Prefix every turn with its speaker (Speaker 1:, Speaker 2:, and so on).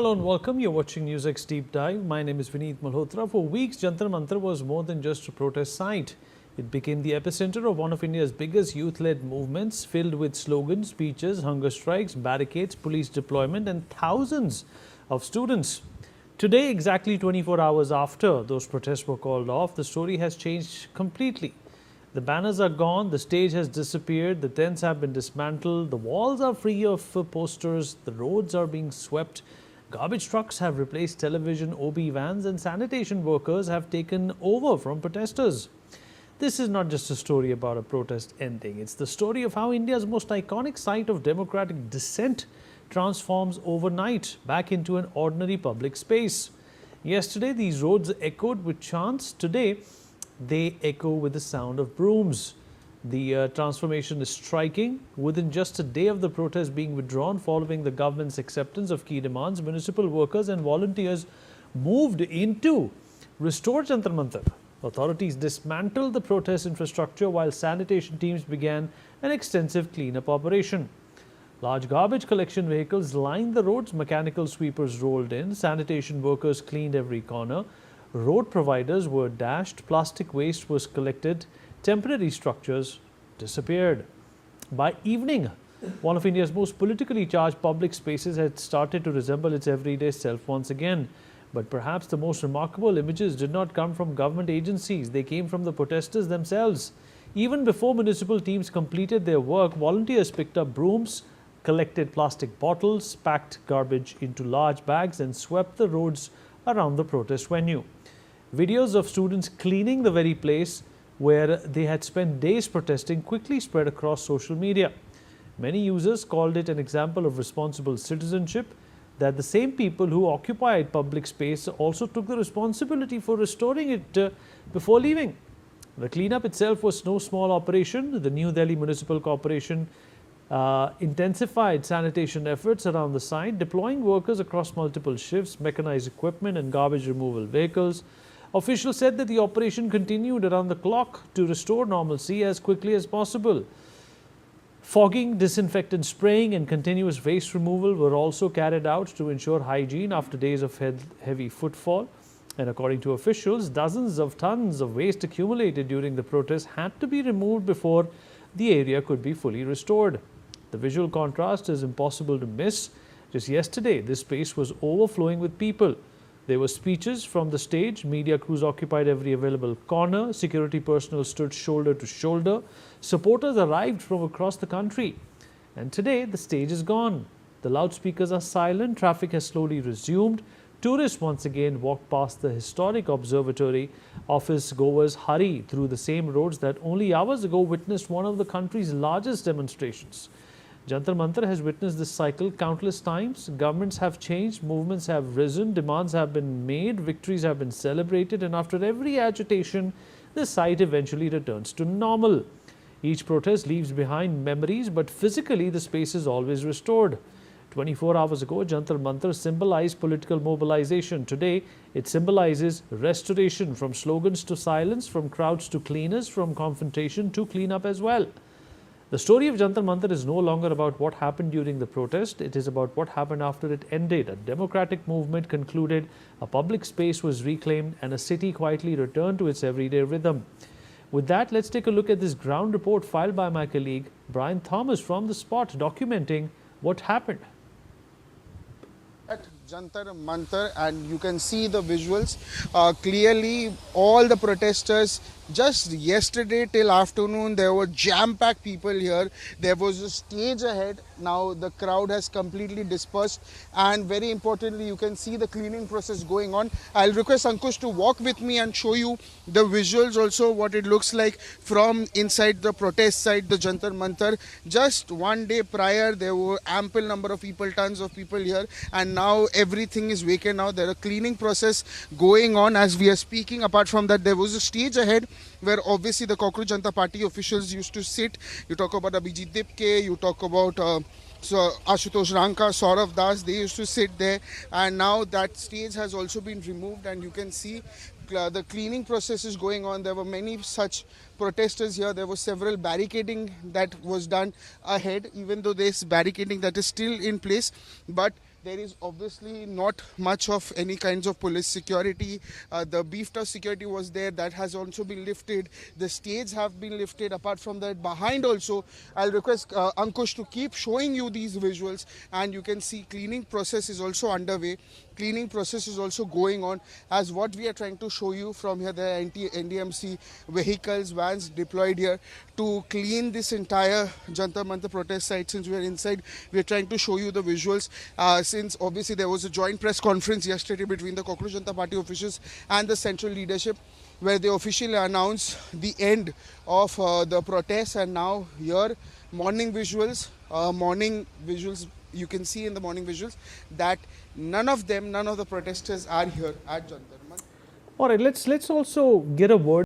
Speaker 1: Hello and welcome. You're watching NewsX Deep Dive. My name is Vineet Malhotra. For weeks, Jantar Mantar was more than just a protest site. It became the epicenter of one of India's biggest youth-led movements, filled with slogans, speeches, hunger strikes, barricades, police deployment and thousands of students. Today, exactly 24 hours after those protests were called off, the story has changed completely. The banners are gone, the stage has disappeared, the tents have been dismantled, the walls are free of posters, the roads are being swept, garbage trucks have replaced television, OB vans and sanitation workers have taken over from protesters. This is not just a story about a protest ending, it's the story of how India's most iconic site of democratic dissent transforms overnight back into an ordinary public space. Yesterday, these roads echoed with chants. Today, they echo with the sound of brooms. The transformation is striking. Within just a day of the protest being withdrawn following the government's acceptance of key demands, municipal workers and volunteers moved in to restore Jantar Mantar. Authorities dismantled the protest infrastructure while sanitation teams began an extensive cleanup operation. Large garbage collection vehicles lined the roads, mechanical sweepers rolled in, sanitation workers cleaned every corner. Road providers were dashed, plastic waste was collected, temporary structures disappeared. By evening, one of India's most politically charged public spaces had started to resemble its everyday self once again. But perhaps the most remarkable images did not come from government agencies, they came from the protesters themselves. Even before municipal teams completed their work, volunteers picked up brooms, collected plastic bottles, packed garbage into large bags and swept the roads around the protest venue. Videos of students cleaning the very place where they had spent days protesting quickly spread across social media. Many users called it an example of responsible citizenship, that the same people who occupied public space also took the responsibility for restoring it before leaving. The cleanup itself was no small operation. The New Delhi Municipal Corporation intensified sanitation efforts around the site, deploying workers across multiple shifts, mechanized equipment and garbage removal vehicles. Officials said that the operation continued around the clock to restore normalcy as quickly as possible. Fogging, disinfectant spraying and continuous waste removal were also carried out to ensure hygiene after days of heavy footfall. And according to officials, dozens of tons of waste accumulated during the protest had to be removed before the area could be fully restored. The visual contrast is impossible to miss. Just yesterday, this space was overflowing with people. There were speeches from the stage, media crews occupied every available corner, security personnel stood shoulder to shoulder, supporters arrived from across the country. And today, the stage is gone. The loudspeakers are silent, traffic has slowly resumed. Tourists once again walk past the historic observatory. Office goers hurry through the same roads that only hours ago witnessed one of the country's largest demonstrations. Jantar Mantar has witnessed this cycle countless times. Governments have changed, movements have risen, demands have been made, victories have been celebrated, and after every agitation, the site eventually returns to normal. Each protest leaves behind memories, but physically the space is always restored. 24 hours ago, Jantar Mantar symbolized political mobilization. Today, it symbolizes restoration, from slogans to silence, from crowds to cleaners, from confrontation to cleanup as well. The story of Jantar Mantar is no longer about what happened during the protest. It is about what happened after it ended. A democratic movement concluded, a public space was reclaimed, and a city quietly returned to its everyday rhythm. With that, let's take a look at this ground report filed by my colleague Brian Thomas from the spot, documenting what happened.
Speaker 2: At Jantar Mantar, and you can see the visuals clearly. All the protesters, just yesterday till afternoon, there were jam-packed people here. There was a stage ahead. Now the crowd has completely dispersed, and very importantly, you can see the cleaning process going on. I'll request Ankush to walk with me and show you the visuals also, what it looks like from inside the protest site, the Jantar Mantar. Just one day prior, there were ample number of people, tons of people here, and now everything is vacant. Now there is a cleaning process going on as we are speaking. Apart from that, there was a stage ahead where obviously the Cockroach Janata Party officials used to sit. You talk about Abhijit Dipke, you talk about Ashutosh Ranka, Saurav Das, they used to sit there, and now that stage has also been removed, and you can see the cleaning process is going on. There were many such protesters here. There was several barricading that was done ahead, even though there's barricading that is still in place. But There is obviously not much of any kinds of police security. The beefed up security was there, that has also been lifted. The stage have been lifted. Apart from that, behind also, I'll request Ankush to keep showing you these visuals, and you can see cleaning process is also underway. Cleaning process is also going on, as what we are trying to show you from here. The NDMC vehicles, vans deployed here to clean this entire Jantar Mantar protest site. Since we are inside, we are trying to show you the visuals. Since obviously there was a joint press conference yesterday between the Cockroach Janata Party officials and the central leadership, where they officially announced the end of the protest. And now here, morning visuals, you can see in the morning visuals that none of the protesters are here at Jantar Mantar.
Speaker 1: All right, let's also get a word